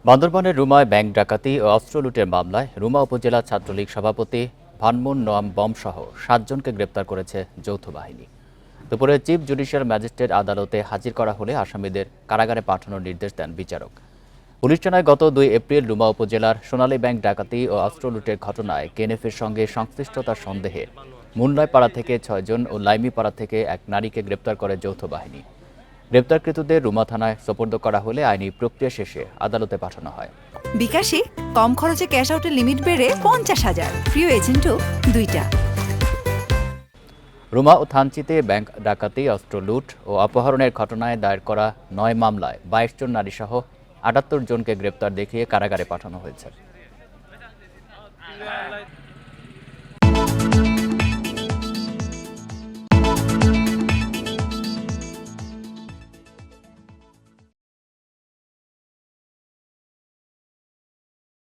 বান্দরবানের রুমায় ব্যাংক ডাকাতি ও অস্ত্র লুটের মামলায় রুমা উপজেলা ছাত্রলীগ সভাপতি ভানমুন নোয়াম বমসহ ৭ জনকে গ্রেপ্তার করেছে যৌথ বাহিনী। দুপুরে চিফ জুডিশিয়াল ম্যাজিস্ট্রেট আদালতে হাজির করা হলে আসামিদের কারাগারে পাঠানোর নির্দেশ দেন বিচারক। পুলিশ জানায়, গত ২ এপ্রিল রুমা উপজেলার সোনালী ব্যাংক ডাকাতি ও অস্ত্র লুটের ঘটনায় কেএনএফের সঙ্গে সংশ্লিষ্টতার সন্দেহে মুন্নাইপাড়া থেকে ৬ জন ও লাইমিপাড়া থেকে এক নারীকে গ্রেপ্তার করে যৌথ বাহিনী। গ্রেপ্তারকৃতদের রুমা থানায় সোপর্দ করা হলে আইনি প্রক্রিয়া শেষে আদালতে পাঠানো হয়। বিকাশে কম খরচে ক্যাশ আউটের লিমিট বেড়ে ৫০,০০০, প্রিয় এজেন্টও ২টা। রুমা ও থানচিতে ব্যাংক ডাকাতি, অস্ত্র লুট ও অপহরণের ঘটনায় দায়ের করা ৯ মামলায় ২২ জন নারীসহ ৭৮ জনকে গ্রেপ্তার দেখিয়ে কারাগারে পাঠানো হয়েছে।